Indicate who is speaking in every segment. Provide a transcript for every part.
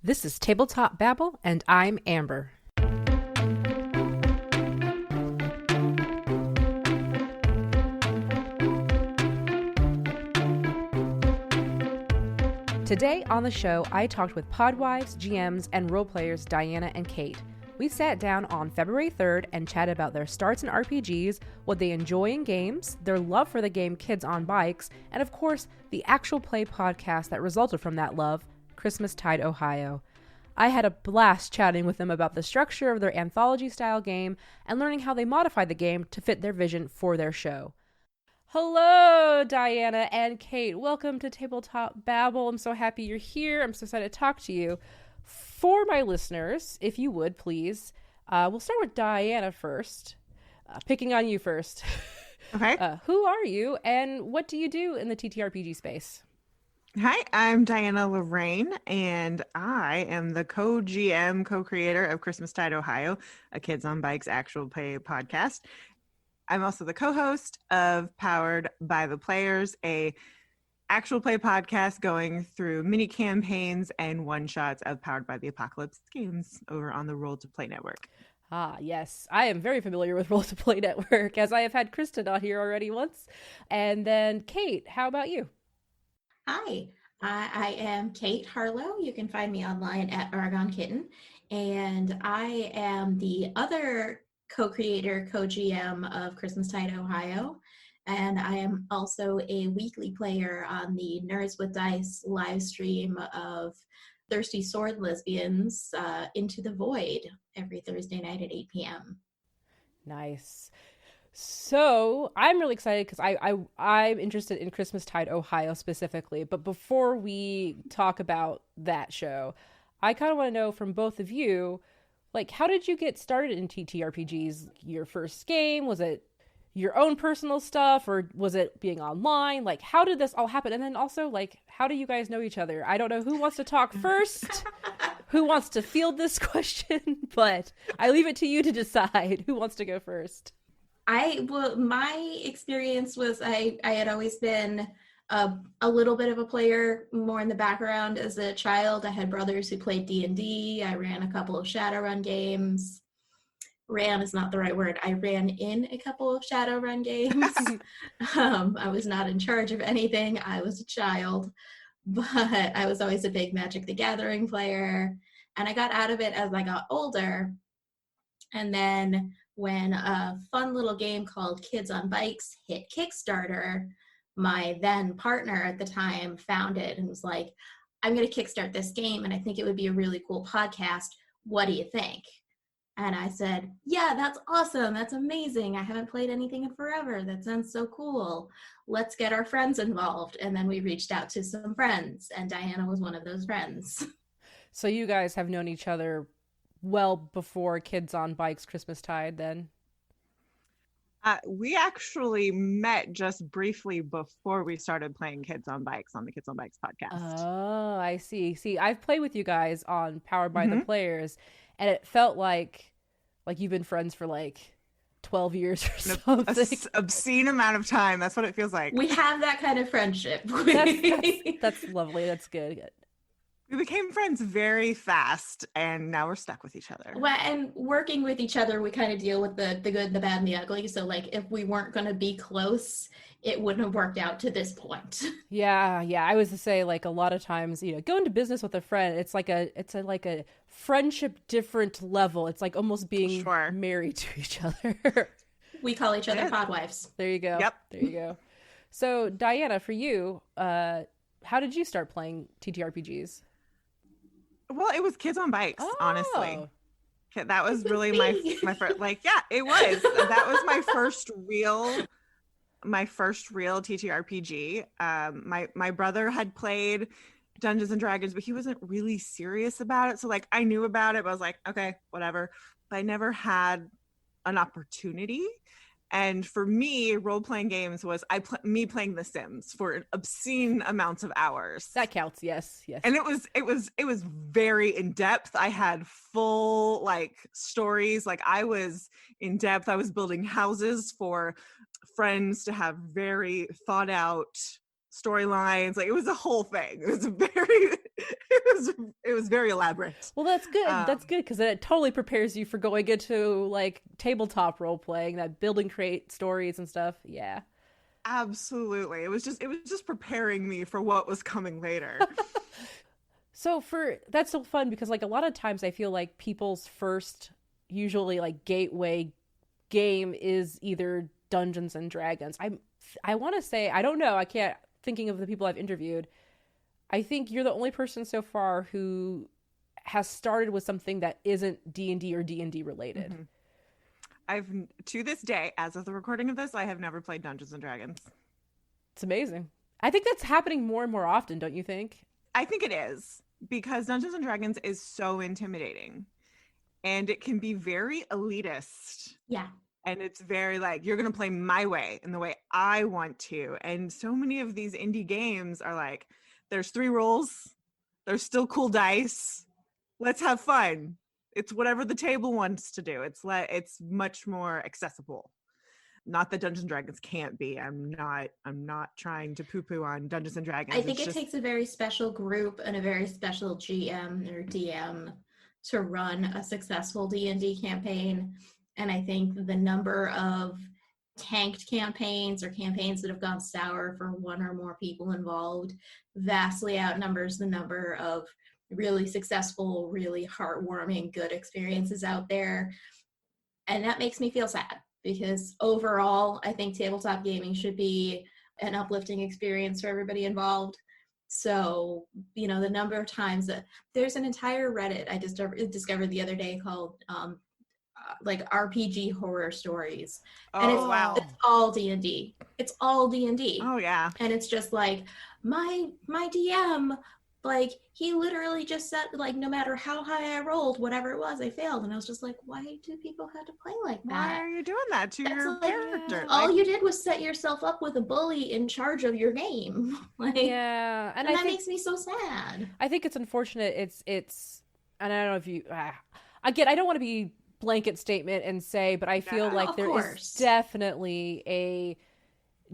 Speaker 1: This is Tabletop Babble, and I'm Amber. Today on the show, I talked with podwives, GMs, and roleplayers Diana and Kate. We sat down on February 3rd and chatted about their starts in RPGs, what they enjoy in games, their love for the game Kids on Bikes, and of course, the actual play podcast that resulted from that love, Christmastide, Ohio. I had a blast chatting with them about the structure of their anthology-style game and learning how they modified the game to fit their vision for their show. Hello, Diana and Kate. Welcome to Tabletop Babble. I'm so happy you're here. I'm so excited to talk to you. For my listeners, if you would, please, we'll start with Diana first. Picking on you first.
Speaker 2: Okay.
Speaker 1: Who are you and what do you do in the TTRPG space?
Speaker 2: Hi, I'm Diana Lorraine, and I am the co-GM, co-creator of Christmastide, Ohio, a Kids on Bikes actual play podcast. I'm also the co-host of Powered by the Players, a actual play podcast going through mini campaigns and one-shots of Powered by the Apocalypse games over on the Roll to Play network.
Speaker 1: Ah, yes. I am very familiar with Roll to Play Network, as I have had Kristen on here already once. And then Kate, how about you?
Speaker 3: Hi, I am Kate Harlow. You can find me online at Aragon Kitten. And I am the other co-creator, co-GM of Christmastide, Ohio. And I am also a weekly player on the Nerds with Dice live stream of Thirsty Sword Lesbians Into the Void every Thursday night at 8 p.m.
Speaker 1: Nice. So I'm really excited because I'm interested in Christmastide, Ohio specifically. But before we talk about that show, I kind of want to know from both of you, like, how did you get started in TTRPGs? Your first game? Was it your own personal stuff or was it being online? Like, how did this all happen? And then also, like, how do you guys know each other? I don't know who wants to talk first, who wants to field this question, but I leave it to you to decide who wants to go first.
Speaker 3: My experience was I had always been a little bit of a player, more in the background as a child. I had brothers who played D&D. I ran a couple of Shadowrun games. Ran is not the right word. I ran in a couple of Shadowrun games. I was not in charge of anything. I was a child, but I was always a big Magic the Gathering player. And I got out of it as I got older. And then when a fun little game called Kids on Bikes hit Kickstarter, my then partner at the time found it and was like, I'm going to kickstart this game and I think it would be a really cool podcast. What do you think? And I said, yeah, that's awesome. That's amazing. I haven't played anything in forever. That sounds so cool. Let's get our friends involved. And then we reached out to some friends and Diana was one of those friends.
Speaker 1: So you guys have known each other well before Kids on Bikes Christmastide then?
Speaker 2: We actually met just briefly before we started playing Kids on Bikes on the Kids on Bikes podcast.
Speaker 1: Oh, I see. See, I've played with you guys on Powered by the Players, and it felt like you've been friends for like 12 years or something.
Speaker 2: An obscene amount of time. That's what it feels like.
Speaker 3: We have that kind of friendship.
Speaker 1: That's lovely. That's good.
Speaker 2: We became friends very fast, and now we're stuck with each other.
Speaker 3: Well, and working with each other, we kind of deal with the good, the bad, and the ugly. So, like, if we weren't going to be close, it wouldn't have worked out to this point.
Speaker 1: Yeah. I was to say, like, a lot of times, go into business with a friend. It's like a friendship different level. It's like almost being married to each other.
Speaker 3: We call each other podwives.
Speaker 1: There you go.
Speaker 2: Yep.
Speaker 1: There you go. So, Diana, for you, how did you start playing TTRPGs?
Speaker 2: Well, it was Kids on Bikes, honestly. That was really my first, it was. That was my first real TTRPG. My brother had played Dungeons and Dragons, but he wasn't really serious about it. So like I knew about it, but I was like, okay, whatever. But I never had an opportunity. And for me, role-playing games was me playing The Sims for obscene amounts of hours.
Speaker 1: That counts, yes.
Speaker 2: And it was very in-depth. I had full stories. Like I was in depth. I was building houses for friends to have very thought out storylines. Like, it was a whole thing. It was it was very elaborate.
Speaker 1: Well, that's good. That's good, because it totally prepares you for going into like tabletop role playing, that building, create stories and stuff. Yeah.
Speaker 2: Absolutely. It was just preparing me for what was coming later.
Speaker 1: So that's so fun, because like a lot of times I feel like people's first usually like gateway game is either Dungeons and Dragons. I want to say, I don't know, I can't, thinking of the people I've interviewed, I think you're the only person so far who has started with something that isn't D&D or D&D related.
Speaker 2: Mm-hmm. I've, to this day, as of the recording of this, I have never played Dungeons and Dragons.
Speaker 1: It's amazing. I think that's happening more and more often, don't you think?
Speaker 2: I think it is, because Dungeons and Dragons is so intimidating, and it can be very elitist.
Speaker 3: Yeah.
Speaker 2: And it's very like, you're going to play my way and the way I want to. And so many of these indie games are like, there's 3 rolls. There's still cool dice. Let's have fun. It's whatever the table wants to do. It's much more accessible. Not that Dungeons and Dragons can't be. I'm not trying to poo-poo on Dungeons and Dragons.
Speaker 3: I think it takes a very special group and a very special GM or DM to run a successful D&D campaign. And I think the number of tanked campaigns or campaigns that have gone sour for one or more people involved vastly outnumbers the number of really successful, really heartwarming, good experiences out there. And that makes me feel sad, because overall, I think tabletop gaming should be an uplifting experience for everybody involved. So, the number of times that there's an entire Reddit I just discovered the other day called like RPG horror stories. And it's all D&D. It's all D&D.
Speaker 2: Oh yeah.
Speaker 3: And it's just like, my DM, like, he literally just said, like, no matter how high I rolled, whatever it was, I failed. And I was just like, why do people have to play like that?
Speaker 2: Why are you doing that to your character?
Speaker 3: All you did was set yourself up with a bully in charge of your game. Like,
Speaker 1: yeah. And that
Speaker 3: makes me so sad.
Speaker 1: I think it's unfortunate. It's and I don't know if you again, I don't want to be blanket statement and say, but I feel like there is definitely a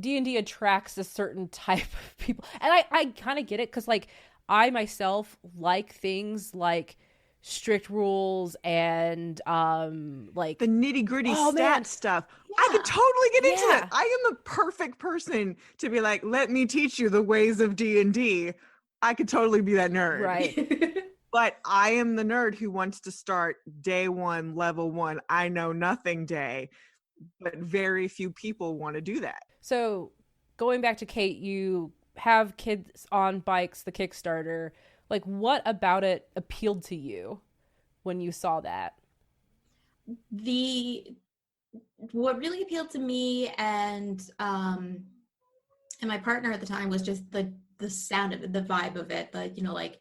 Speaker 1: D&D attracts a certain type of people, and I kind of get it, because like I myself like things like strict rules and like
Speaker 2: the nitty-gritty stuff.
Speaker 3: Yeah.
Speaker 2: I could totally get into that. I am the perfect person to be like, let me teach you the ways of D&D. I could totally be that nerd,
Speaker 1: right?
Speaker 2: But I am the nerd who wants to start day 1, level 1, I know nothing day. But very few people want to do that.
Speaker 1: So going back to Kate, you have Kids on Bikes, the Kickstarter. Like, what about it appealed to you when you saw that?
Speaker 3: What really appealed to me and my partner at the time was just the sound of it, the vibe of it, like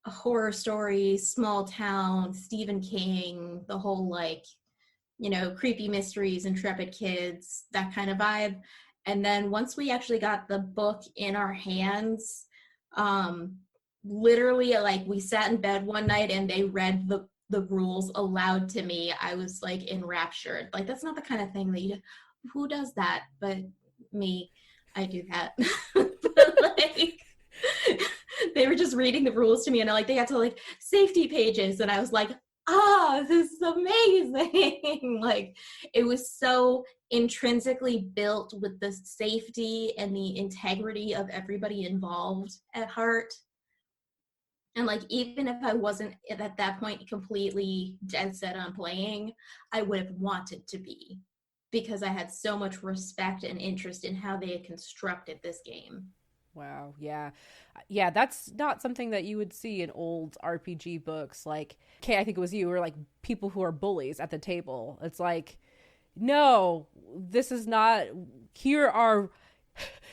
Speaker 3: a horror story, small town, Stephen King, the whole like, creepy mysteries, intrepid kids, that kind of vibe. And then once we actually got the book in our hands, literally like we sat in bed one night and they read the rules aloud to me. I was like enraptured. Like, that's not the kind of thing that who does that? But me, I do that. But like, they were just reading the rules to me, and they got to like safety pages, and I was like, this is amazing. Like, it was so intrinsically built with the safety and the integrity of everybody involved at heart. And like, even if I wasn't at that point completely dead set on playing, I would have wanted to be, because I had so much respect and interest in how they had constructed this game.
Speaker 1: Wow. Yeah. Yeah. That's not something that you would see in old RPG books. Like, Kay, I think it was you, or like people who are bullies at the table. It's like, no, this is not, here are,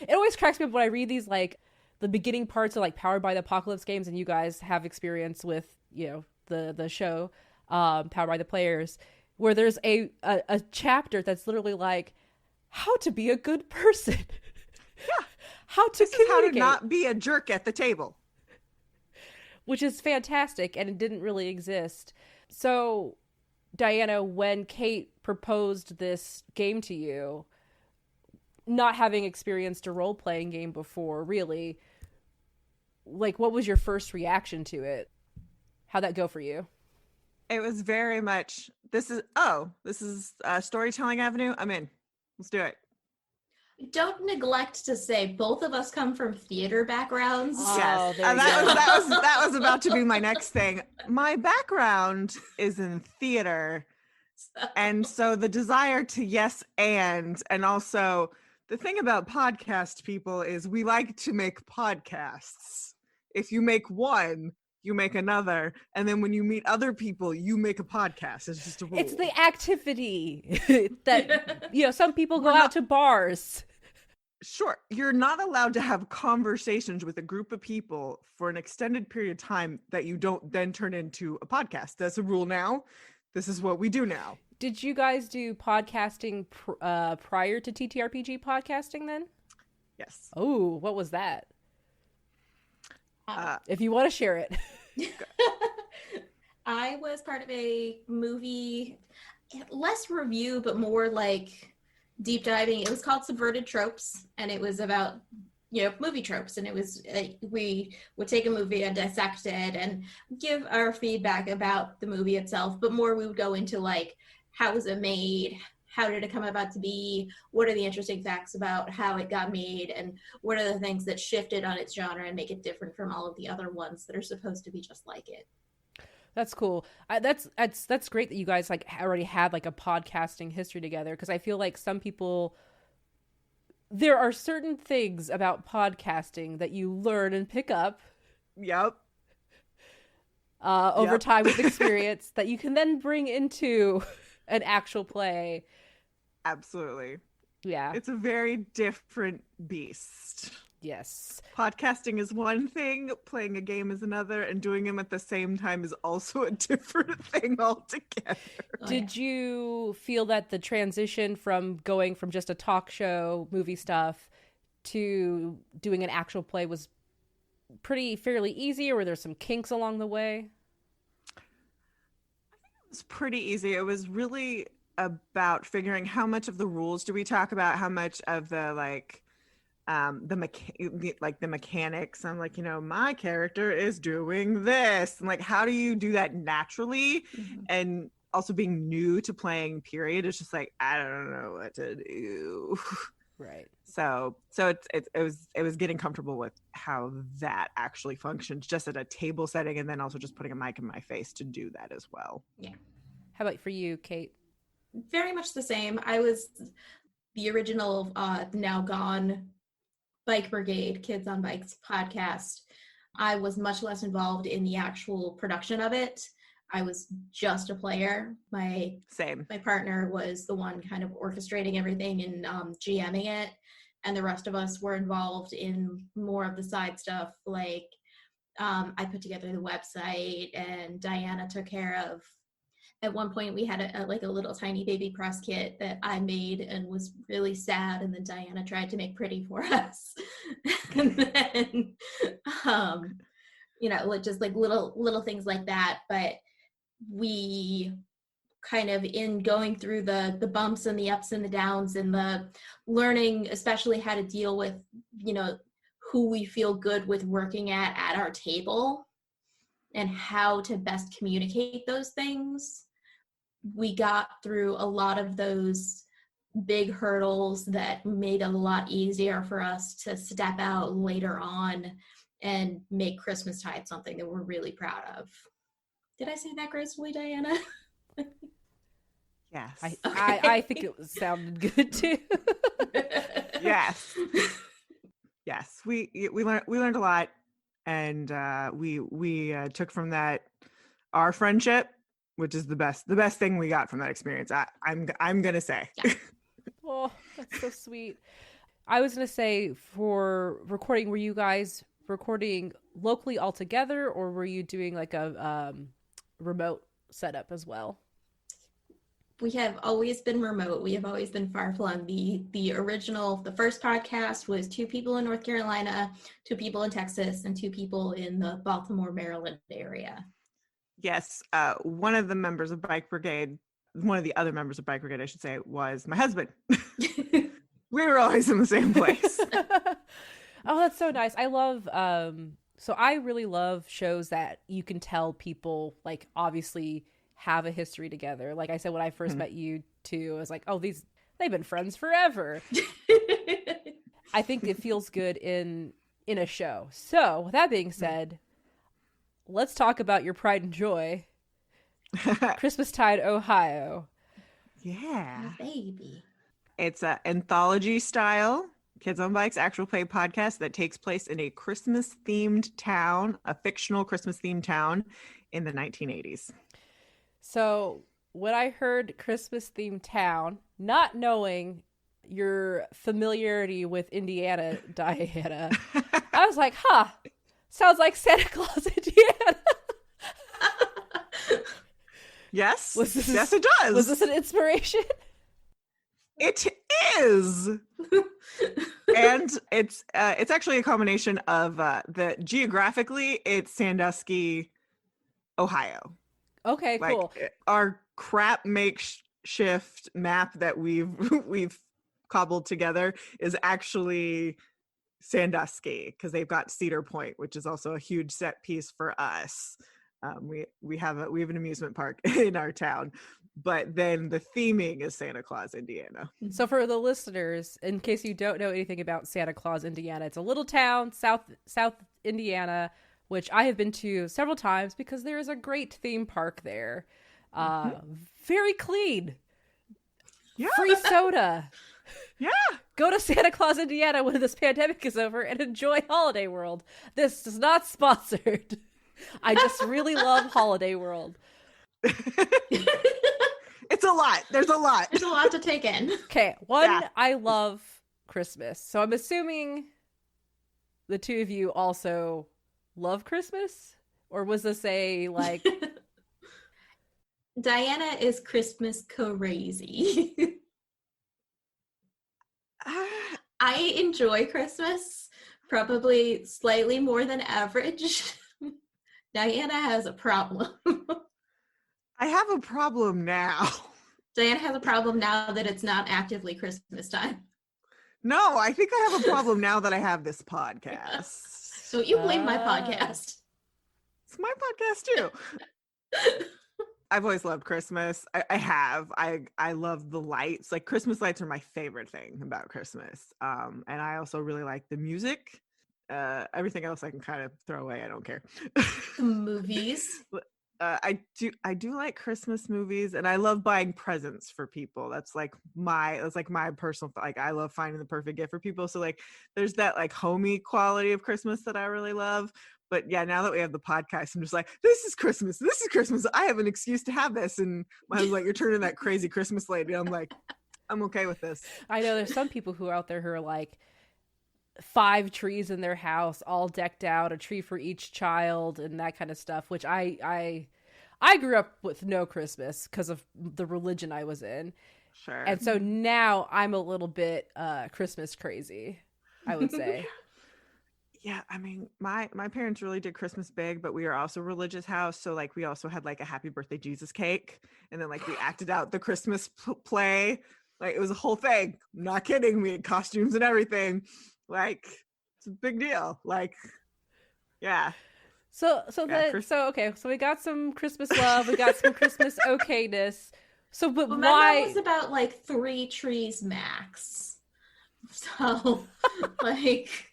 Speaker 1: it always cracks me up when I read these, like the beginning parts of like Powered by the Apocalypse games. And you guys have experience with, the show, Powered by the Players, where there's a chapter that's literally like how to be a good person.
Speaker 2: Yeah.
Speaker 1: How to communicate.
Speaker 2: How to not be a jerk at the table.
Speaker 1: Which is fantastic, and it didn't really exist. So, Diana, when Kate proposed this game to you, not having experienced a role-playing game before, really, like, what was your first reaction to it? How'd that go for you?
Speaker 2: It was very much, this is Storytelling Avenue. I'm in. Let's do it.
Speaker 3: Don't neglect to say both of us come from theater backgrounds.
Speaker 1: Oh,
Speaker 2: Yes,
Speaker 1: there you
Speaker 2: that was about to be my next thing. My background is in theater, and so the desire to yes and also the thing about podcast people is we like to make podcasts. If you make one, you make another, and then when you meet other people, you make a podcast. It's just a rule.
Speaker 1: It's the activity that, some people go out to bars.
Speaker 2: Sure, you're not allowed to have conversations with a group of people for an extended period of time that you don't then turn into a podcast. That's a rule now. This is what we do now.
Speaker 1: Did you guys do podcasting prior to TTRPG podcasting then?
Speaker 2: Yes.
Speaker 1: Oh, what was that? If you want to share it.
Speaker 3: I was part of a movie, less review, but more like deep diving. It was called Subverted Tropes, and it was about movie tropes, and it was we would take a movie and dissect it and give our feedback about the movie itself, but more we would go into like, how was it made, how did it come about to be, what are the interesting facts about how it got made, and what are the things that shifted on its genre and make it different from all of the other ones that are supposed to be just like it.
Speaker 1: That's cool. That's great that you guys like already had like a podcasting history together, because I feel like some people, there are certain things about podcasting that you learn and pick up.
Speaker 2: Yep.
Speaker 1: Over time with experience that you can then bring into an actual play.
Speaker 2: Absolutely.
Speaker 1: Yeah.
Speaker 2: It's a very different beast.
Speaker 1: Yes.
Speaker 2: Podcasting is one thing, playing a game is another, and doing them at the same time is also a different thing altogether.
Speaker 1: Did you feel that the transition from going from just a talk show, movie stuff, to doing an actual play was fairly easy, or were there some kinks along the way?
Speaker 2: I think it was pretty easy. It was really about figuring how much of the rules do we talk about, how much of the the mechanics. I'm like, my character is doing this, and like, how do you do that naturally?
Speaker 3: Mm-hmm.
Speaker 2: And also being new to playing period, it's just like, I don't know what to do.
Speaker 1: Right.
Speaker 2: So it was getting comfortable with how that actually functions just at a table setting, and then also just putting a mic in my face to do that as well.
Speaker 3: Yeah.
Speaker 1: How about for you, Kate?
Speaker 3: Very much the same. I was the original now gone Bike Brigade Kids on Bikes podcast. I was much less involved in the actual production of it. I was just a player. My partner was the one kind of orchestrating everything and GMing it, and the rest of us were involved in more of the side stuff. Like I put together the website, and Diana took care of. At one point, we had a little tiny baby press kit that I made and was really sad, and then Diana tried to make pretty for us. And then, just like little things like that. But we kind of, in going through the bumps and the ups and the downs and the learning, especially how to deal with, who we feel good with working at our table and how to best communicate those things. We got through a lot of those big hurdles that made it a lot easier for us to step out later on and make Christmastide something that we're really proud of. Did I say that gracefully, Diana?
Speaker 2: Yes.
Speaker 1: I think it sounded good too.
Speaker 2: Yes. Yes. We learned a lot, and we took from that our friendship, which is the best thing we got from that experience. I'm gonna say.
Speaker 3: Yeah.
Speaker 1: Oh, that's so sweet. I was gonna say, for recording, were you guys recording locally all together, or were you doing like a remote setup as well?
Speaker 3: We have always been remote. We have always been far flung. The first podcast was 2 people in North Carolina, 2 people in Texas, and 2 people in the Baltimore, Maryland area.
Speaker 2: Yes, one of the other members of Bike Brigade, I should say, was my husband. We were always in the same place.
Speaker 1: Oh, that's so nice. I love so I really love shows that you can tell people like obviously have a history together. Like I said when I first met you two, I was like, "Oh, they've been friends forever." I think it feels good in a show. So, with that being said, let's talk about your pride and joy. Christmastide, Ohio.
Speaker 2: Yeah.
Speaker 3: My baby.
Speaker 2: It's an anthology style Kids on Bikes actual play podcast that takes place in a Christmas themed town, a fictional Christmas themed town in the 1980s.
Speaker 1: So, when I heard Christmas themed town, not knowing your familiarity with Indiana, Diana, I was like, sounds like Santa Claus, Indiana.
Speaker 2: Yes. Yes, it does.
Speaker 1: Was this an inspiration?
Speaker 2: It is. And it's actually a combination of the geographically it's Sandusky, Ohio.
Speaker 1: Okay,
Speaker 2: like,
Speaker 1: cool.
Speaker 2: Our crap makeshift map that we've cobbled together is actually Sandusky because they've got Cedar Point, which is also a huge set piece for us. We have an amusement park in our town, but then the theming is Santa Claus, Indiana.
Speaker 1: So for the listeners, in case you don't know anything about Santa Claus, Indiana, it's a little town, South Indiana, which I have been to several times because there is a great theme park there. Very clean.
Speaker 2: Yeah.
Speaker 1: Free soda.
Speaker 2: Yeah.
Speaker 1: Go to Santa Claus, Indiana when this pandemic is over and enjoy Holiday World. This is not sponsored. I just really love Holiday World.
Speaker 2: It's a lot. There's a lot.
Speaker 3: There's a lot to take in.
Speaker 1: Okay, I love Christmas. So I'm assuming the two of you also love Christmas? Or was this a, like...
Speaker 3: Diana is Christmas crazy. I enjoy Christmas probably slightly more than average. Diana has a problem.
Speaker 2: I have a problem now.
Speaker 3: Diana has a problem now that it's not actively Christmas time.
Speaker 2: No, I think I have a problem now that I have this podcast.
Speaker 3: So you blame my podcast.
Speaker 2: It's my podcast too. I've always loved Christmas. I love the lights. Like Christmas lights are my favorite thing about Christmas. And I also really like the music. Everything else I can kind of throw away. I don't care.
Speaker 3: The movies.
Speaker 2: I do like Christmas movies, and I love buying presents for people. That's like my personal, like I love finding the perfect gift for people. So like there's that like homey quality of Christmas that I really love. But yeah, now that we have the podcast, I'm just like, this is Christmas. This is Christmas. I have an excuse to have this. And my husband's like, you're turning that crazy Christmas lady. I'm like, I'm okay with this.
Speaker 1: I know there's some people who are out there who are like 5 trees in their house, all decked out, a tree for each child and that kind of stuff, which I grew up with no Christmas because of the religion I was in.
Speaker 2: Sure.
Speaker 1: And so now I'm a little bit Christmas crazy, I would say.
Speaker 2: Yeah, I mean, my parents really did Christmas big, but we are also a religious house. So like we also had like a happy birthday Jesus cake. And then like we acted out the Christmas play. Like it was a whole thing. I'm not kidding. We had costumes and everything. Like it's a big deal. Like, yeah.
Speaker 1: So we got some Christmas love. We got some Christmas okayness. So, but
Speaker 3: well,
Speaker 1: why?
Speaker 3: My mom was about like 3 trees max. So like...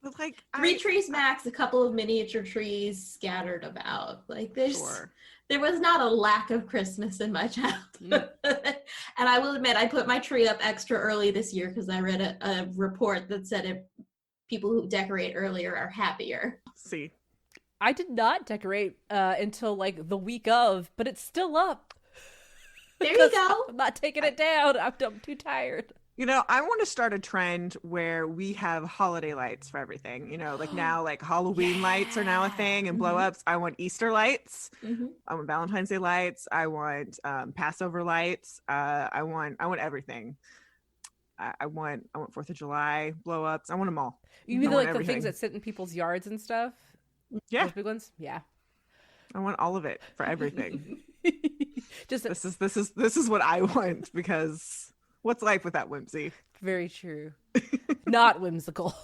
Speaker 2: But like
Speaker 3: 3 trees max, a couple of miniature trees scattered about. Like there was not a lack of Christmas in my childhood. And I will admit, I put my tree up extra early this year because I read a report that said people who decorate earlier are happier.
Speaker 2: See,
Speaker 1: I did not decorate until like the week of, but it's still up.
Speaker 3: There you go.
Speaker 1: I'm not taking it down. I'm too tired.
Speaker 2: You know, I want to start a trend where we have holiday lights for everything. You know, like now, like Halloween lights are now a thing and blow ups. I want Easter lights. I want Valentine's Day lights. I want Passover lights. I want everything. I want 4th of July blow ups. I want them all.
Speaker 1: You mean like the things that sit in people's yards and stuff?
Speaker 2: Yeah,
Speaker 1: those big ones. Yeah,
Speaker 2: I want all of it for everything.
Speaker 1: Just
Speaker 2: this is what I want because What's life without whimsy?
Speaker 1: Very true. Not whimsical.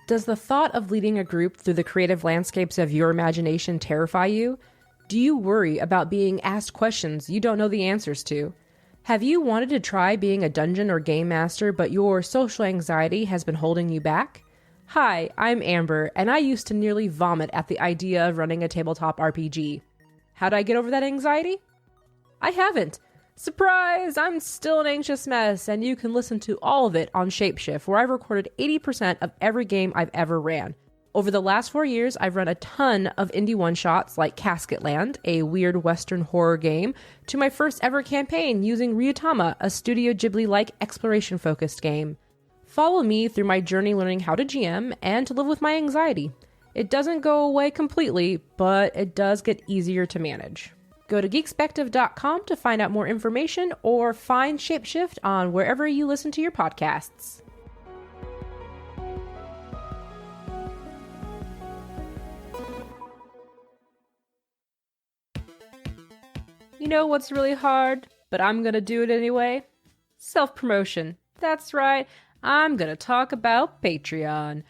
Speaker 1: Does the thought of leading a group through the creative landscapes of your imagination terrify you? Do you worry about being asked questions you don't know the answers to? Have you wanted to try being a dungeon or game master, but your social anxiety has been holding you back? Hi, I'm Amber, and I used to nearly vomit at the idea of running a tabletop RPG. How'd I get over that anxiety? I haven't. Surprise! I'm still an anxious mess, and you can listen to all of it on Shapeshift, where I've recorded 80% of every game I've ever ran. Over the last 4 years, I've run a ton of indie one-shots like Casketland, a weird Western horror game, to my first ever campaign using Ryutama, a Studio Ghibli-like exploration-focused game. Follow me through my journey learning how to GM and to live with my anxiety. It doesn't go away completely, but it does get easier to manage. Go to geekspective.com to find out more information or find Shapeshift on wherever you listen to your podcasts. You know what's really hard, but I'm gonna do it anyway? Self-promotion. That's right, I'm gonna talk about Patreon.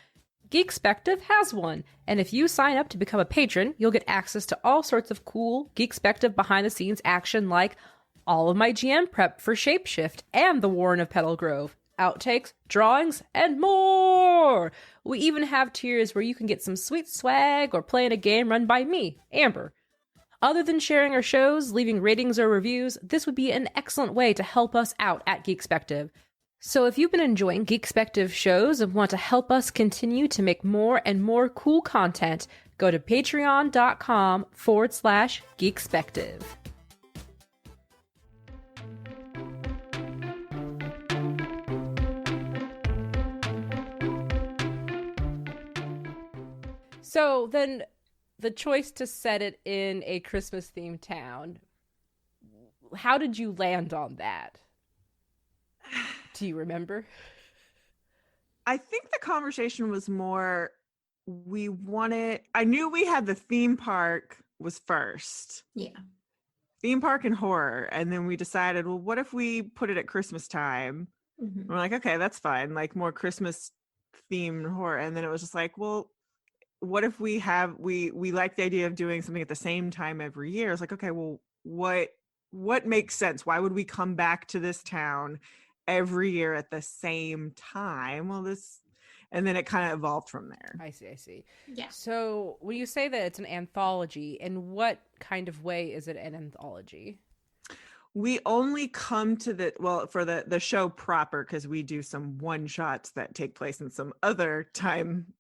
Speaker 1: Geekspective has one, and if you sign up to become a patron, you'll get access to all sorts of cool Geekspective behind-the-scenes action like all of my GM prep for Shapeshift and the Warren of Petal Grove, outtakes, drawings, and more! We even have tiers where you can get some sweet swag or play in a game run by me, Amber. Other than sharing our shows, leaving ratings or reviews, this would be an excellent way to help us out at Geekspective. So if you've been enjoying Geekspective shows and want to help us continue to make more and more cool content, go to patreon.com/Geekspective. So then the choice to set it in a Christmas-themed town, how did you land on that? Do you remember?
Speaker 2: I think the conversation was more, I knew we had the theme park was first.
Speaker 3: Yeah.
Speaker 2: Theme park and horror. And then we decided, well, what if we put it at Christmas time?
Speaker 3: Mm-hmm.
Speaker 2: We're like, okay, that's fine. Like more Christmas themed horror. And then it was just like, well, what if we like the idea of doing something at the same time every year? It's like, okay, well, what makes sense? Why would we come back to this town every year at the same time? Well, and then it kind of evolved from there.
Speaker 1: I see.
Speaker 3: Yeah.
Speaker 1: So when you say that it's an anthology, in what kind of way is it an anthology?
Speaker 2: We only come to for the show proper, because we do some one shots that take place in some other time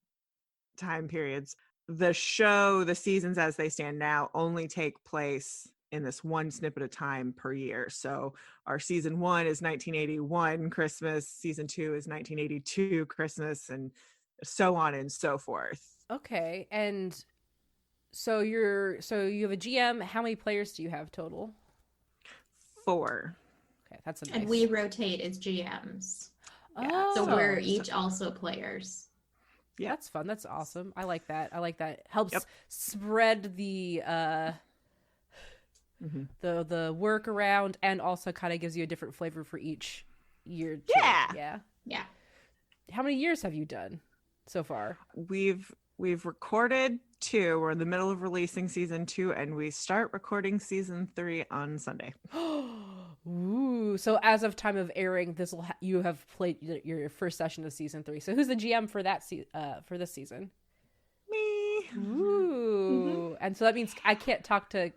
Speaker 2: periods. The show, the seasons as they stand now, only take place in this one snippet of time per year. So our season 1 is 1981 Christmas, season 2 is 1982 Christmas, and so on and so forth.
Speaker 1: Okay. And so you have a GM. How many players do you have total?
Speaker 2: 4.
Speaker 1: Okay, that's a nice.
Speaker 3: And we rotate as GMs.
Speaker 2: Yeah.
Speaker 1: Oh,
Speaker 3: So we're each also players.
Speaker 1: Yeah, that's fun. That's awesome. I like that. Helps spread the the work around, and also kind of gives you a different flavor for each year too. Yeah. How many years have you done so far?
Speaker 2: We've recorded 2. We're in the middle of releasing season 2, and we start recording season 3 on Sunday.
Speaker 1: Ooh! So as of time of airing, you have played your first session of season 3. So who's the GM for that for this season?
Speaker 2: Me.
Speaker 1: Ooh! And so that means I can't talk to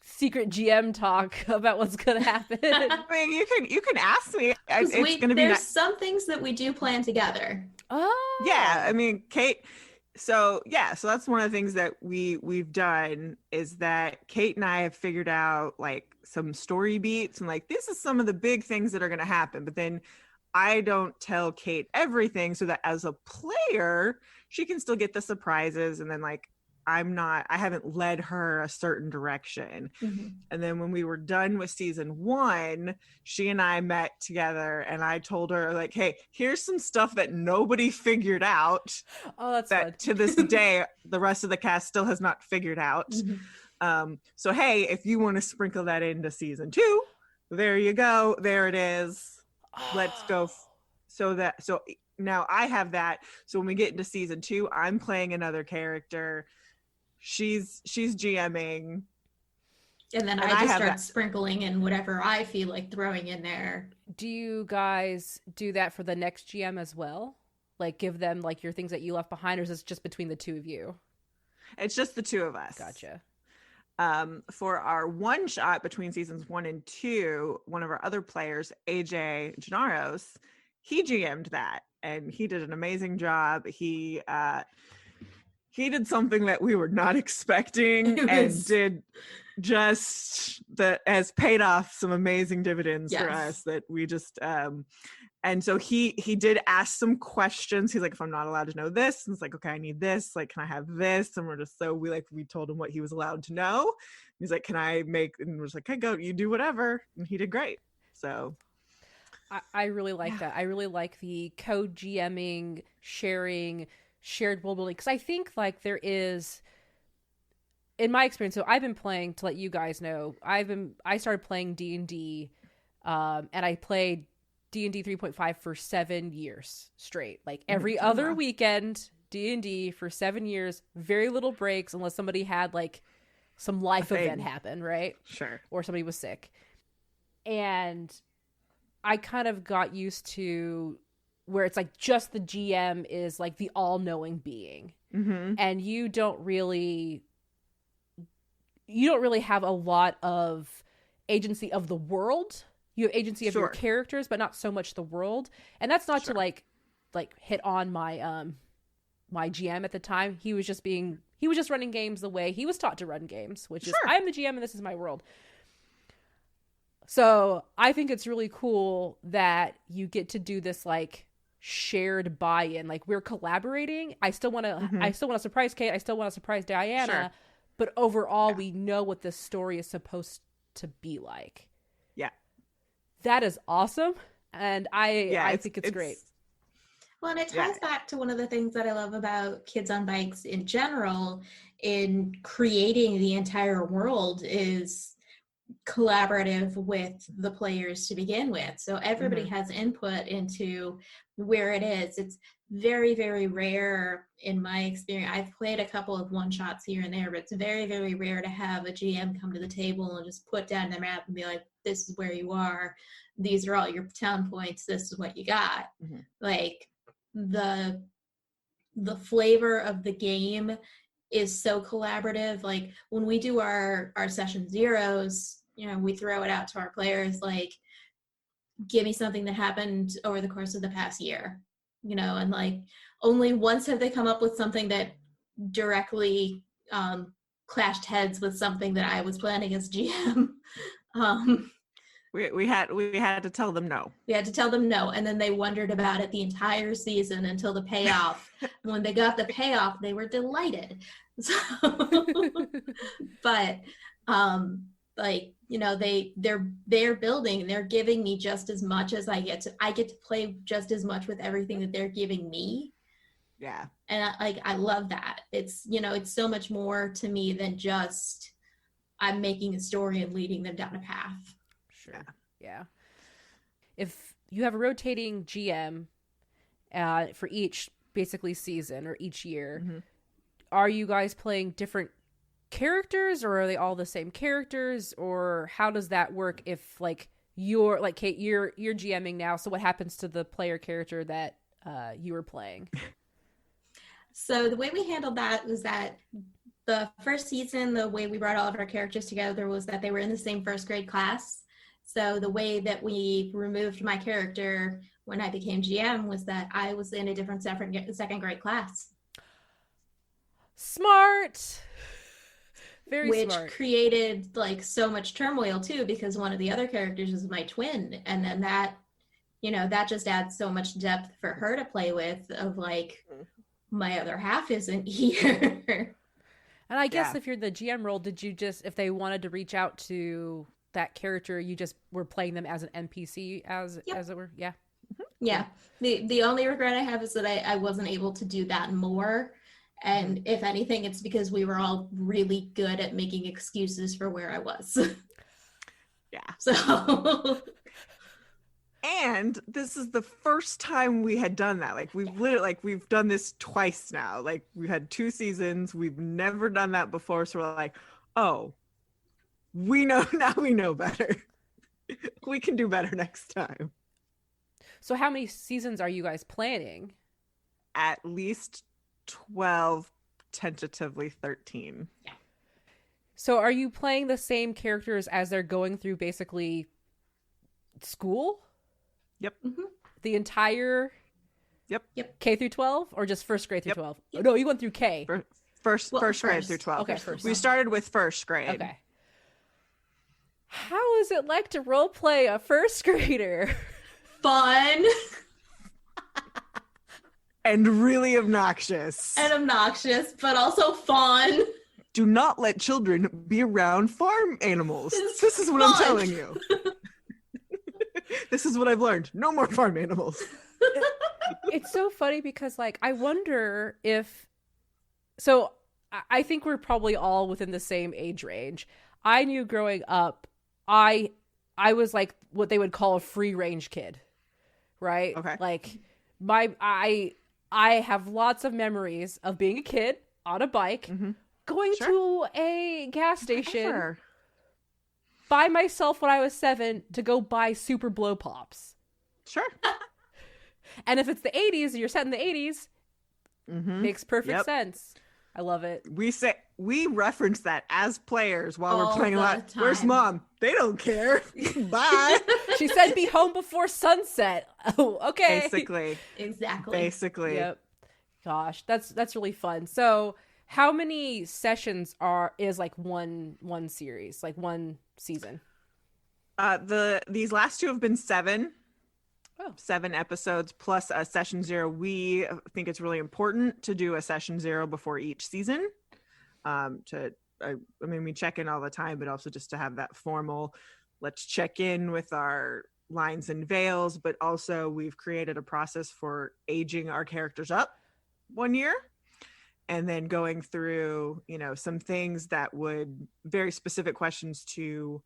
Speaker 1: secret GM talk about what's gonna happen.
Speaker 2: I mean, you can ask me. It's gonna be.
Speaker 3: There's some things that we do plan together.
Speaker 1: Oh.
Speaker 2: Yeah, I mean, Kate. So that's one of the things that we've done, is that Kate and I have figured out like some story beats, and like this is some of the big things that are going to happen. But then I don't tell Kate everything, so that as a player she can still get the surprises, and then like I haven't led her a certain direction.
Speaker 3: Mm-hmm.
Speaker 2: And then when we were done with season 1, she and I met together and I told her, like, hey, here's some stuff that nobody figured out.
Speaker 1: Oh, that's
Speaker 2: that
Speaker 1: fun.
Speaker 2: To this day, the rest of the cast still has not figured out.
Speaker 3: Mm-hmm.
Speaker 2: So, hey, if you want to sprinkle that into season 2, there you go. There it is. Let's go. So now I have that. So when we get into season 2, I'm playing another character. She's GMing.
Speaker 3: And then I just start sprinkling in whatever I feel like throwing in there.
Speaker 1: Do you guys do that for the next GM as well? Like give them like your things that you left behind, or is this just between the two of you?
Speaker 2: It's just the two of us.
Speaker 1: Gotcha.
Speaker 2: For our one shot between seasons 1 and 2, one of our other players, AJ Gennaros, he GM'd that and he did an amazing job. He did something that we were not expecting and did just that has paid off some amazing dividends for us that we just and so he did ask some questions. He's like, if I'm not allowed to know this, and it's like, okay, I need this, like, can I have this? And we're just we told him what he was allowed to know. He's like, can I make, and we're just like, hey, go, you do whatever. And he did great. So
Speaker 1: I really like that. I really like the co-GMing, sharing, shared world building, because I think like there is, in my experience, so I've been playing, to let you guys know, I started playing D&D and I played D&D 3.5 for 7 years straight, like every other weekend. D&D for 7 years, very little breaks unless somebody had like some life event happen, right?
Speaker 2: Sure.
Speaker 1: Or somebody was sick. And I kind of got used to where it's like just the GM is like the all-knowing being.
Speaker 2: Mm-hmm.
Speaker 1: And you don't really have a lot of agency of the world. You have agency of your characters, but not so much the world. And that's not to like hit on my my GM at the time. He was just running games the way he was taught to run games, which is I am the GM and this is my world. So I think it's really cool that you get to do this like shared buy-in. Like we're collaborating. I still want to surprise Kate. I still want to surprise Diana. But overall, we know what this story is supposed to be like.
Speaker 2: Yeah.
Speaker 1: That is awesome. And I think it's great.
Speaker 3: Well, and it ties back to one of the things that I love about Kids on Bikes in general in creating the entire world is collaborative with the players to begin with. So everybody has input into where it is. It's very, very rare in my experience. I've played a couple of one-shots here and there, but it's very, very rare to have a GM come to the table and just put down the map and be like, this is where you are. These are all your town points. This is what you got. Like the flavor of the game is so collaborative. Like when we do our session zeros, you know, we throw it out to our players, like, give me something that happened over the course of the past year, you know, and like only once have they come up with something that directly clashed heads with something that I was planning as GM.
Speaker 2: We had to tell them no.
Speaker 3: We had to tell them no, and then they wondered about it the entire season until the payoff. When they got the payoff, they were delighted. So, but like, you know, they're building, they're giving me just as much as I get to play just as much with everything that they're giving me.
Speaker 2: Yeah.
Speaker 3: And I love that. It's, you know, it's so much more to me than just I'm making a story and leading them down a path.
Speaker 1: Sure. Yeah. If you have a rotating GM for each basically season or each year, are you guys playing different characters, or are they all the same characters, or how does that work? If like you're like Kate, you're GMing now, so what happens to the player character that you were playing?
Speaker 3: So the way we handled that was that the first season, the way we brought all of our characters together was that they were in the same first grade class. So the way that we removed my character when I became GM was that I was in a different second grade class.
Speaker 1: Smart. Very smart.
Speaker 3: Which created like so much turmoil too, because one of the other characters is my twin. And then that, you know, that just adds so much depth for her to play with of like, my other half isn't here.
Speaker 1: And I guess if you're the GM role, did you just, if they wanted to reach out to that character, you just were playing them as an NPC as it were? Yeah.
Speaker 3: Yeah. The only regret I have is that I wasn't able to do that more. And if anything, it's because we were all really good at making excuses for where I was.
Speaker 2: Yeah.
Speaker 3: So.
Speaker 2: And this is the first time we had done that. Like we've done this twice now. Like we had 2 seasons. We've never done that before. So we're like, oh, we know now. We know better. We can do better next time.
Speaker 1: So how many seasons are you guys planning?
Speaker 2: At least 12, tentatively 13.
Speaker 3: Yeah.
Speaker 1: So are you playing the same characters as they're going through basically school?
Speaker 2: Yep.
Speaker 3: Mm-hmm.
Speaker 1: The entire K through 12 or just first grade through 12?
Speaker 3: Yep.
Speaker 1: No, you went through K.
Speaker 2: First grade through 12.
Speaker 1: Okay, first.
Speaker 2: We started with first grade.
Speaker 1: Okay. How is it like to role play a first grader?
Speaker 3: Fun.
Speaker 2: And really obnoxious.
Speaker 3: But also fun.
Speaker 2: Do not let children be around farm animals. This is what I'm telling you. This is what I've learned. No more farm animals.
Speaker 1: It's so funny because, like, I wonder if... So, I think we're probably all within the same age range. I knew growing up, I was like what they would call a free-range kid, right?
Speaker 2: Okay.
Speaker 1: Like, I have lots of memories of being a kid on a bike, going to a gas station by myself when I was 7 to go buy super blow pops.
Speaker 2: Sure.
Speaker 1: And if it's the 80s and you're set in the 80s, makes perfect sense. I love it.
Speaker 2: We reference that as players while
Speaker 3: All
Speaker 2: we're playing a lot.
Speaker 3: the
Speaker 2: Where's
Speaker 3: time.
Speaker 2: mom? They don't care. Bye.
Speaker 1: She said be home before sunset. Oh, okay.
Speaker 2: Basically.
Speaker 3: Exactly.
Speaker 1: Yep. Gosh, that's really fun. So how many sessions is like one series, like one season?
Speaker 2: These last 2 have been 7.
Speaker 1: Oh.
Speaker 2: 7 episodes plus a session 0. We think it's really important to do a session 0 before each season. We check in all the time, but also just to have that formal, let's check in with our lines and veils. But also we've created a process for aging our characters up 1 year. And then going through, some things that would very specific questions to,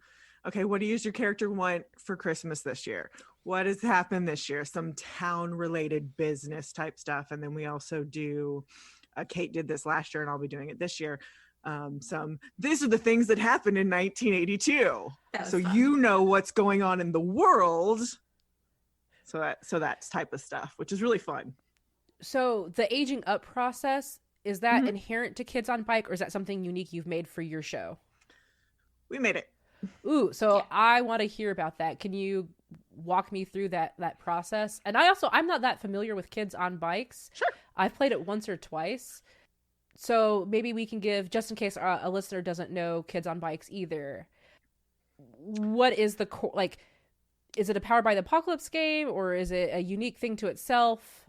Speaker 2: okay, what does your character want for Christmas this year? What has happened this year? Some town related business type stuff. And then we also do, Kate did this last year and I'll be doing it this year. These are the things that happened in 1982. So fun. You know what's going on in the world. So that's type of stuff, which is really fun.
Speaker 1: So the aging up process, is that inherent to Kids on Bike, or is that something unique you've made for your show?
Speaker 2: We made it.
Speaker 1: Ooh, so I want to hear about that. Can you walk me through that process? And I'm not that familiar with Kids on Bikes.
Speaker 2: Sure. I've
Speaker 1: played it once or twice. So maybe we can give, just in case a listener doesn't know Kids on Bikes either, what is the is it a Powered by the Apocalypse game, or is it a unique thing to itself?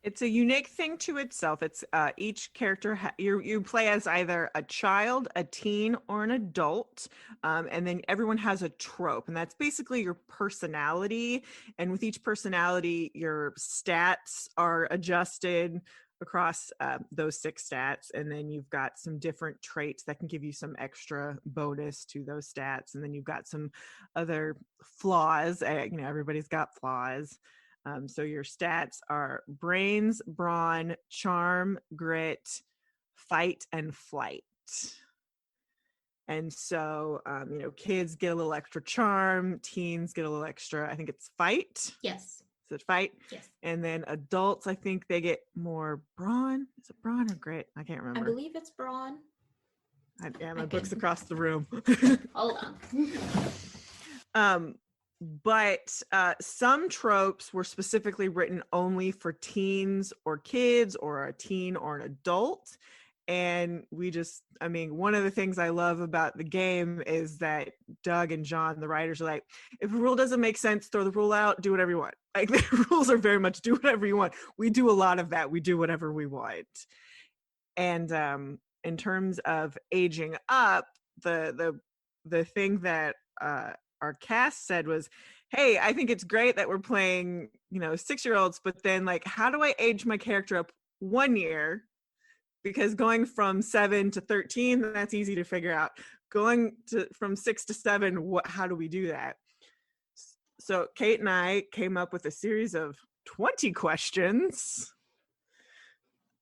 Speaker 2: It's a unique thing to itself. It's each character, you play as either a child, a teen, or an adult. And then everyone has a trope, and that's basically your personality. And with each personality, your stats are adjusted across those 6 stats. And then you've got some different traits that can give you some extra bonus to those stats. And then you've got some other flaws. Everybody's got flaws. So your stats are brains, brawn, charm, grit, fight, and flight. And so, kids get a little extra charm, teens get a little extra, I think it's fight.
Speaker 3: Yes.
Speaker 2: Is it fight?
Speaker 3: Yes.
Speaker 2: And then adults, I think they get more brawn. Is it brawn or grit? I can't remember.
Speaker 3: I believe it's brawn.
Speaker 2: My book's across the room.
Speaker 3: Hold on.
Speaker 2: But some tropes were specifically written only for teens or kids or a teen or an adult. And one of the things I love about the game is that Doug and John, the writers, are like, if a rule doesn't make sense, throw the rule out, do whatever you want. Like, the rules are very much do whatever you want. We do a lot of that. We do whatever we want. And in terms of aging up, the thing that our cast said was, hey, I think it's great that we're playing, 6-year-olds, but then like, how do I age my character up 1 year? Because going from 7 to 13, that's easy to figure out. Going from 6 to 7, how do we do that? So Kate and I came up with a series of 20 questions,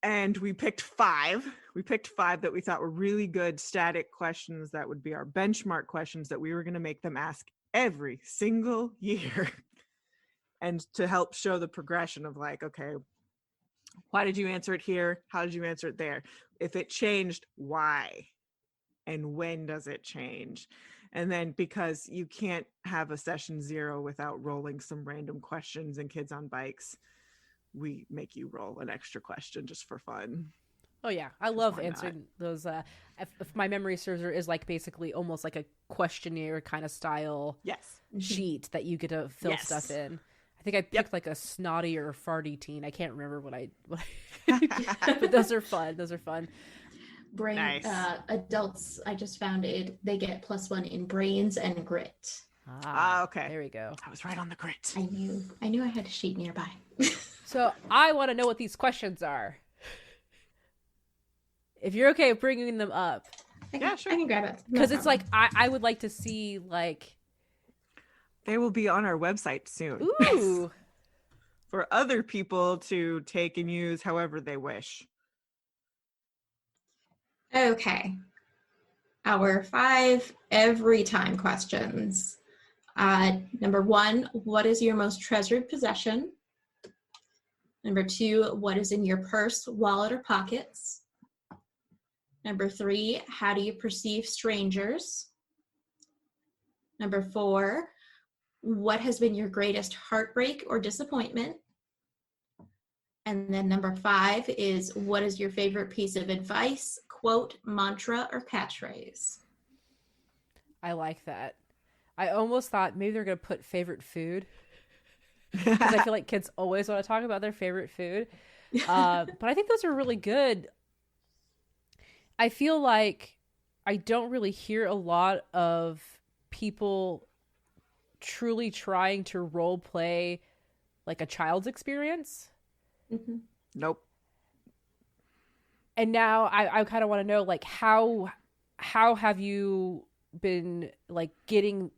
Speaker 2: and we picked 5. We picked 5 that we thought were really good static questions that would be our benchmark questions that we were going to make them ask every single year. And to help show the progression of like, okay, why did you answer it here? How did you answer it there? If it changed, why? And when does it change? And then because you can't have a session 0 without rolling some random questions in Kids on Bikes, we make you roll an extra question just for fun.
Speaker 1: Oh yeah, I love answering those. If my memory serves, there is like basically almost like a questionnaire kind of style sheet that you get to fill stuff in. I think I picked like a snotty or a farty teen. I can't remember what I but those are fun. Those are fun.
Speaker 3: Brain adults, I just found it. They get +1 in brains and grit.
Speaker 2: Okay.
Speaker 1: There we go.
Speaker 2: I was right on the grit.
Speaker 3: I knew I had a sheet nearby.
Speaker 1: So I want to know what these questions are. If you're okay with bringing them up.
Speaker 2: Yeah, sure.
Speaker 3: I can grab it.
Speaker 1: Because it's like, I would like to see like.
Speaker 2: They will be on our website soon.
Speaker 1: Ooh.
Speaker 2: For other people to take and use however they wish.
Speaker 3: Okay. Our 5 every time questions. Number 1, what is your most treasured possession? Number 2, what is in your purse, wallet, or pockets? Number 3, how do you perceive strangers? Number 4, what has been your greatest heartbreak or disappointment? And then number 5 is, what is your favorite piece of advice, quote, mantra, or catchphrase?
Speaker 1: I like that. I almost thought maybe they're going to put favorite food. Because I feel like kids always want to talk about their favorite food. But I think those are really good. I feel like I don't really hear a lot of people truly trying to role play like a child's experience.
Speaker 3: Mm-hmm.
Speaker 2: Nope.
Speaker 1: And now I kind of want to know like how have you been like getting,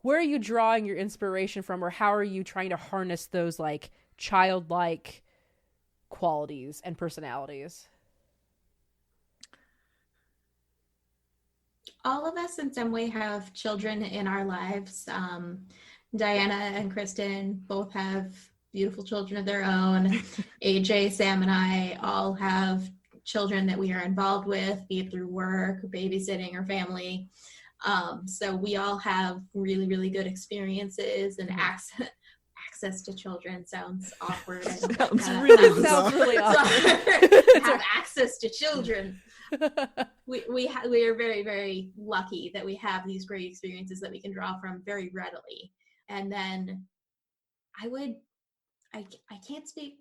Speaker 1: where are you drawing your inspiration from, or how are you trying to harness those like childlike qualities and personalities?
Speaker 3: All of us in some way have children in our lives. Diana and Kristen both have beautiful children of their own. AJ, Sam, and I all have children that we are involved with, be it through work, babysitting, or family. So we all have really, really good experiences, and access to children sounds awkward.
Speaker 1: Sounds really awkward.
Speaker 3: Have access to children. We are very, very lucky that we have these great experiences that we can draw from very readily. And then I can't speak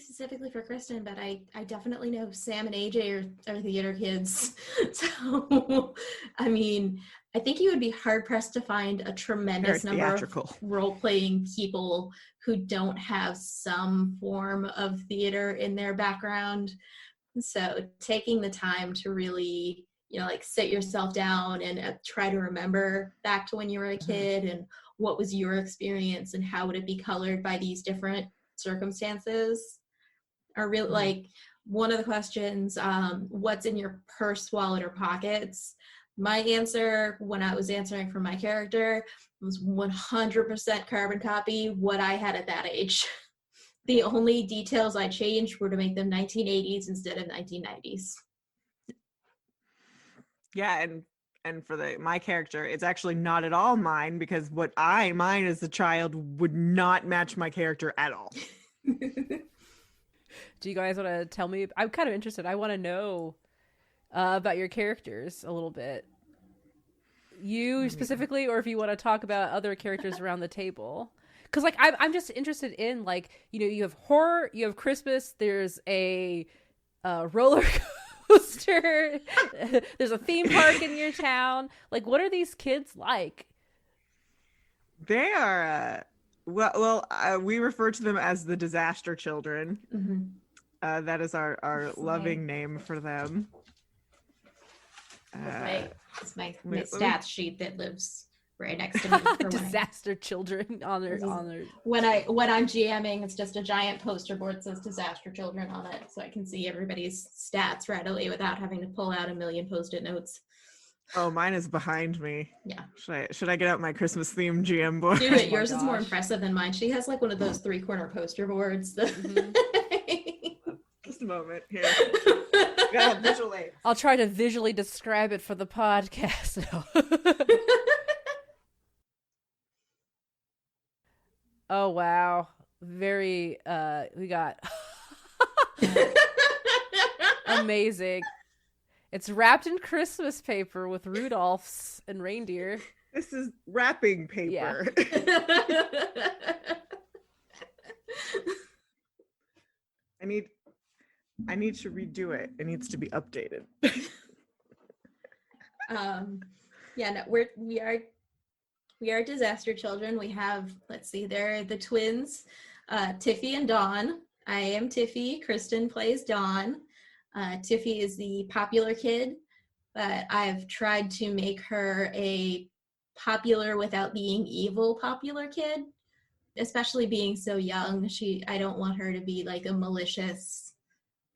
Speaker 3: specifically for Kristen, but I definitely know Sam and AJ are theater kids. So I mean, I think you would be hard pressed to find a tremendous number of role-playing people who don't have some form of theater in their background. So taking the time to really, like sit yourself down and try to remember back to when you were a kid and what was your experience and how would it be colored by these different circumstances are really like one of the questions, what's in your purse, wallet, or pockets? My answer when I was answering for my character was 100% carbon copy what I had at that age. The only details I changed were to make them 1980s instead of 1990s.
Speaker 2: Yeah, and for my character, it's actually not at all mine, because mine as a child would not match my character at all.
Speaker 1: Do you guys want to tell me? I'm kind of interested. I want to know about your characters a little bit. You specifically, or if you want to talk about other characters around the table. Because, like, I'm just interested in, like, you have horror, you have Christmas, there's a roller coaster. There's a theme park in your town. Like, what are these kids like?
Speaker 2: They are, we refer to them as the disaster children.
Speaker 3: Mm-hmm.
Speaker 2: That is our loving name for them.
Speaker 3: It's my stats sheet that lives right next to me.
Speaker 1: Disaster children on their.
Speaker 3: When I'm GMing, it's just a giant poster board that says disaster children on it, so I can see everybody's stats readily without having to pull out a million Post-it notes.
Speaker 2: Oh, mine is behind me.
Speaker 3: Yeah.
Speaker 2: Should I get out my Christmas themed GM board?
Speaker 3: Do it. Yours is more impressive than mine. She has like one of those 3-corner poster boards.
Speaker 2: Just a moment here. Gotta visualize.
Speaker 1: I'll try to visually describe it for the podcast. No. Oh wow. Very we got amazing. It's wrapped in Christmas paper with Rudolphs and reindeer.
Speaker 2: This is wrapping paper.
Speaker 3: Yeah.
Speaker 2: I need to redo it. It needs to be updated.
Speaker 3: We are disaster children. We have, let's see, they're the twins, Tiffy and Dawn. I am Tiffy. Kristen plays Dawn. Tiffy is the popular kid, but I've tried to make her a popular without being evil popular kid, especially being so young. I don't want her to be like a malicious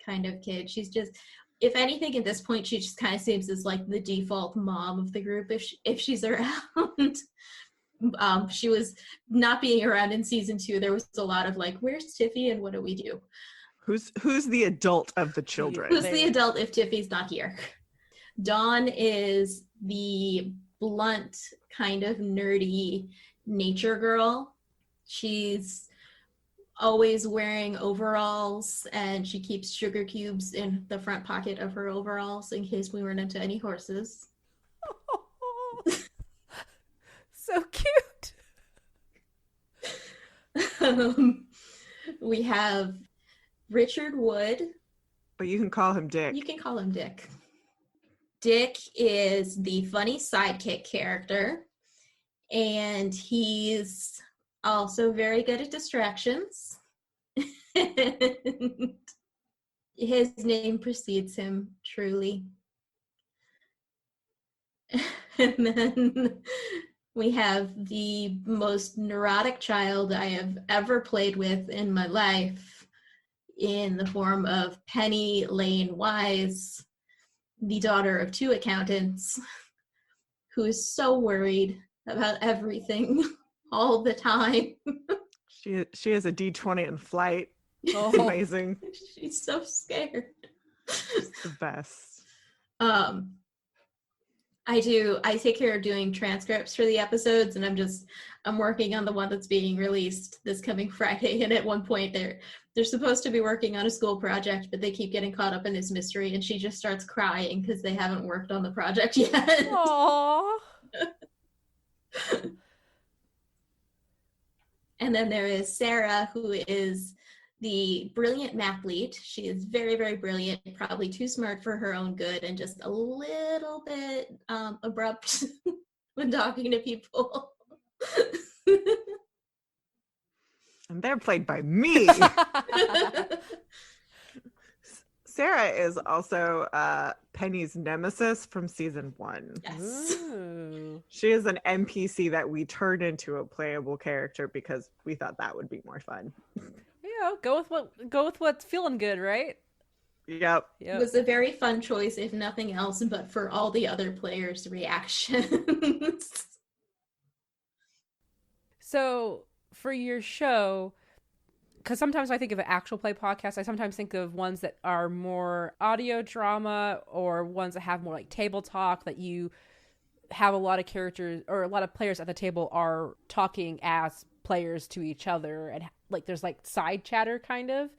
Speaker 3: kind of kid. She's just, if anything at this point, she just kind of seems as like the default mom of the group if she's around. She was not being around in season 2. There was a lot of like, where's Tiffy and what do we do?
Speaker 2: Who's the adult of the children?
Speaker 3: Who's the adult if Tiffy's not here? Dawn is the blunt, kind of nerdy nature girl. She's always wearing overalls, and she keeps sugar cubes in the front pocket of her overalls in case we run into any horses.
Speaker 1: So cute.
Speaker 3: We have Richard Wood.
Speaker 2: But you can call him Dick.
Speaker 3: You can call him Dick. Dick is the funny sidekick character, and he's also very good at distractions. His name precedes him, truly. And then we have the most neurotic child I have ever played with in my life, in the form of Penny Lane Wise, the daughter of 2 accountants, who is so worried about everything all the time.
Speaker 2: She has a D20 in flight.
Speaker 1: Oh.
Speaker 2: It's amazing.
Speaker 3: She's so scared.
Speaker 2: She's the best.
Speaker 3: I take care of doing transcripts for the episodes, and I'm working on the one that's being released this coming Friday. And at one point they're supposed to be working on a school project, but they keep getting caught up in this mystery, and she just starts crying because they haven't worked on the project yet.
Speaker 1: Aww.
Speaker 3: And then there is Sarah, who is the brilliant mathlete. She is very, very brilliant, probably too smart for her own good, and just a little bit abrupt when talking to people.
Speaker 2: And they're played by me. Sarah is also Penny's nemesis from season 1.
Speaker 3: Yes.
Speaker 1: Ooh.
Speaker 2: She is an NPC that we turned into a playable character because we thought that would be more fun.
Speaker 1: Yeah, go with what's feeling good, right?
Speaker 2: Yep.
Speaker 3: It was a very fun choice, if nothing else, but for all the other players' reactions.
Speaker 1: So for your show, because sometimes I think of an actual play podcast, I sometimes think of ones that are more audio drama, or ones that have more like table talk, that you have a lot of characters or a lot of players at the table are talking as players to each other, and like there's like side chatter kind of.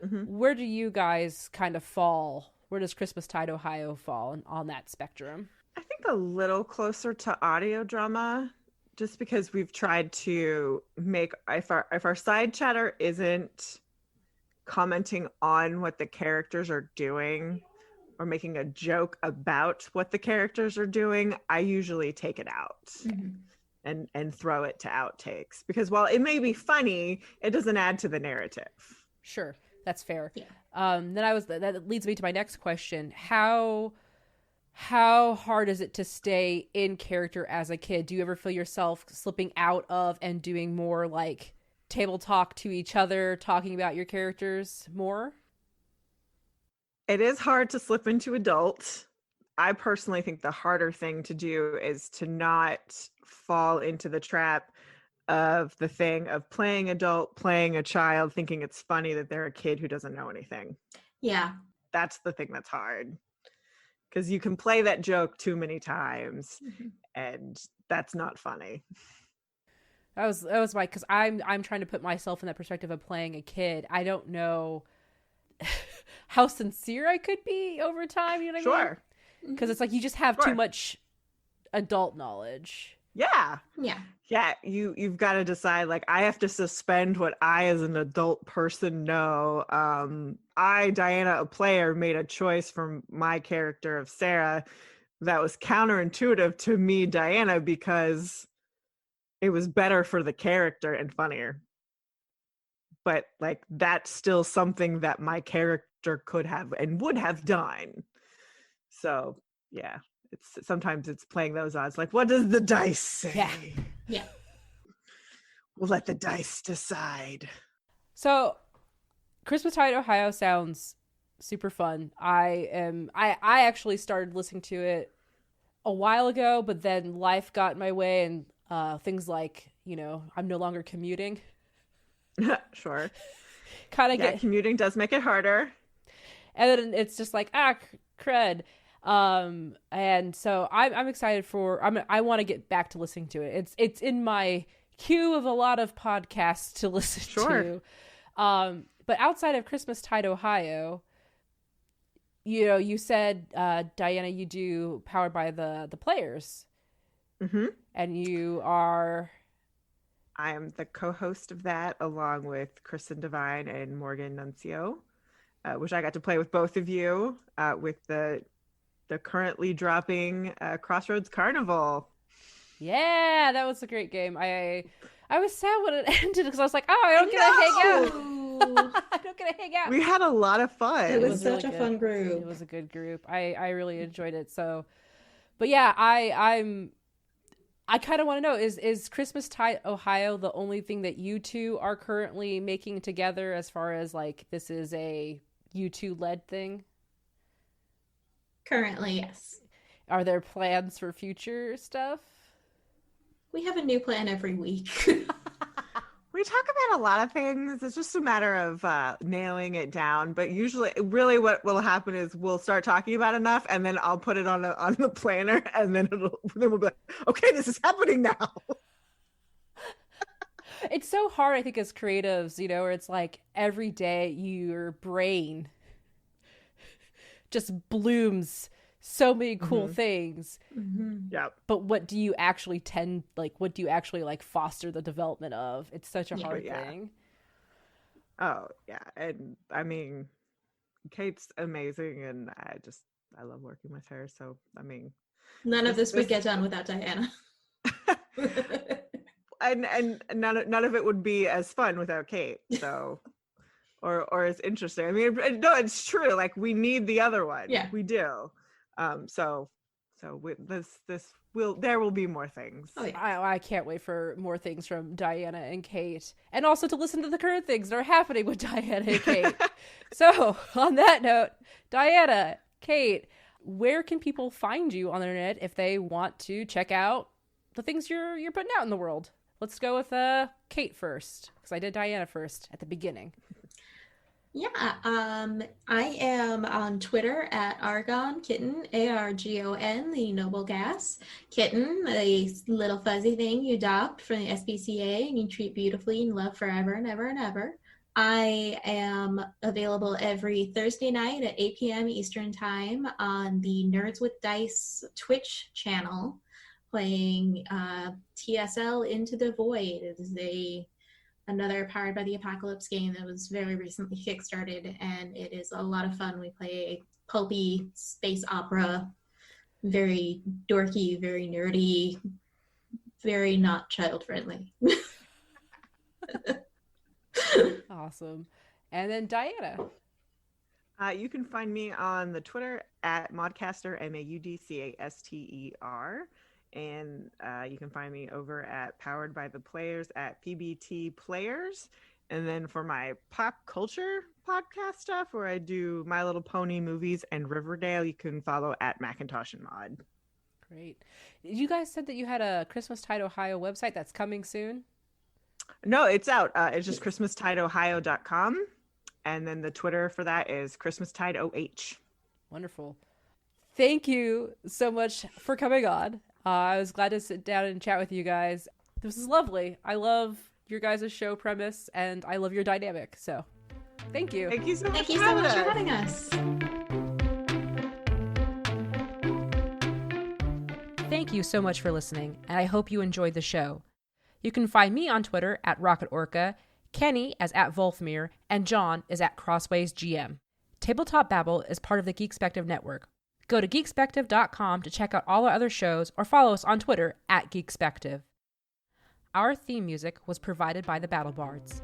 Speaker 2: Mm-hmm.
Speaker 1: Where do you guys kind of fall? Where does Christmastide Ohio fall on that spectrum?
Speaker 2: I think a little closer to audio drama, just because we've tried to make, if our side chatter isn't commenting on what the characters are doing or making a joke about what the characters are doing, I usually take it out and throw it to outtakes, because while it may be funny, it doesn't add to the narrative.
Speaker 1: Sure, that's fair.
Speaker 3: Yeah.
Speaker 1: That leads me to my next question. How hard is it to stay in character as a kid? Do you ever feel yourself slipping out of and doing more like table talk to each other, talking about your characters more?
Speaker 2: It is hard to slip into adult. I personally think the harder thing to do is to not fall into the trap of the thing of playing adult, playing a child, thinking it's funny that they're a kid who doesn't know anything.
Speaker 3: Yeah.
Speaker 2: That's the thing that's hard. Because you can play that joke too many times, and that's not funny.
Speaker 1: That was my, because I'm trying to put myself in that perspective of playing a kid. I don't know how sincere I could be over time. You know what I mean?
Speaker 2: Sure.
Speaker 1: Because it's like you just have too much adult knowledge.
Speaker 2: Yeah.
Speaker 3: Yeah.
Speaker 2: Yeah. You've got to decide, like, I have to suspend what I as an adult person know. I, Diana, a player, made a choice from my character of Sarah that was counterintuitive to me, Diana, because it was better for the character and funnier. But like, that's still something that my character could have and would have done. So yeah, sometimes it's playing those odds. Like, what does the dice say?
Speaker 3: Yeah.
Speaker 2: We'll let the dice decide.
Speaker 1: So Christmastide, Ohio sounds super fun. I actually started listening to it a while ago, but then life got in my way, and things like, I'm no longer commuting.
Speaker 2: Sure. Commuting does make it harder.
Speaker 1: And then it's just like, crud. And so I'm excited I want to get back to listening to it. It's in my queue of a lot of podcasts to listen to. But outside of Christmastide, Ohio, you said, Diana, you do Powered by the Players.
Speaker 2: Mm-hmm.
Speaker 1: And you are...
Speaker 2: I am the co-host of that, along with Kristen Devine and Morgan Nuncio, which I got to play with both of you with the currently dropping Crossroads Carnival.
Speaker 1: Yeah, that was a great game. I was sad when it ended because I was like, I don't get to hang out. I don't get to hang out.
Speaker 2: We had a lot of fun.
Speaker 3: It was such a fun group.
Speaker 1: It was a good group. I really enjoyed it. So, but yeah, I kind of want to know, is Christmastide, Ohio the only thing that you two are currently making together, as far as like this is a you two led thing?
Speaker 3: Currently, yes.
Speaker 1: Are there plans for future stuff?
Speaker 3: We have a new plan every week.
Speaker 2: We talk about a lot of things. It's just a matter of nailing it down. But usually, really what will happen is we'll start talking about enough, and then I'll put it on the planner, and then we'll be like, okay, this is happening now.
Speaker 1: It's so hard, I think, as creatives, where it's like every day your brain just blooms so many cool things.
Speaker 3: Mm-hmm.
Speaker 2: Yeah.
Speaker 1: But what do you actually foster the development of? It's such a hard thing.
Speaker 2: Oh, yeah. And I mean, Kate's amazing, and I love working with her. So, I mean,
Speaker 3: none of this would get done without Diana.
Speaker 2: and none of it would be as fun without Kate. So, or as interesting. I mean, no, it's true. Like, we need the other one.
Speaker 3: Yeah,
Speaker 2: we do. So there will be more things.
Speaker 3: Oh, yeah.
Speaker 1: I can't wait for more things from Diana and Kate, and also to listen to the current things that are happening with Diana and Kate. So on that note, Diana, Kate, where can people find you on the internet if they want to check out the things you're putting out in the world? Let's go with Kate first, because I did Diana first at the beginning.
Speaker 3: Yeah, I am on Twitter at Argon Kitten, ARGON, the noble gas. Kitten, a little fuzzy thing you adopt from the SPCA and you treat beautifully and love forever and ever and ever. I am available every Thursday night at 8 p.m. Eastern Time on the Nerds with Dice Twitch channel, playing TSL Into the Void. It is another Powered by the Apocalypse game that was very recently kickstarted, and it is a lot of fun. We play pulpy space opera, very dorky, very nerdy, very not child friendly.
Speaker 1: Awesome. And then Diana.
Speaker 2: You can find me on the Twitter at Modcaster, Maudcaster. And you can find me over at Powered by the Players at PBT Players. And then for my pop culture podcast stuff, where I do My Little Pony movies and Riverdale, you can follow at Macintosh and Mod.
Speaker 1: Great. You guys said that you had a Christmastide Ohio website that's coming soon?
Speaker 2: No, it's out. It's just ChristmastideOhio.com. And then the Twitter for that is ChristmastideOH.
Speaker 1: Wonderful. Thank you so much for coming on. I was glad to sit down and chat with you guys. This is lovely. I love your guys' show premise, and I love your dynamic. So, thank you.
Speaker 2: Thank you so much.
Speaker 3: Thank you so much for having us.
Speaker 1: Thank you so much for listening, and I hope you enjoyed the show. You can find me on Twitter at Rocket Orca, Kenny as at Volfmere, and John is at Crossways GM. Tabletop Babble is part of the Geekspective Network. Go to geekspective.com to check out all our other shows or follow us on Twitter at Geekspective. Our theme music was provided by the Battle Bards.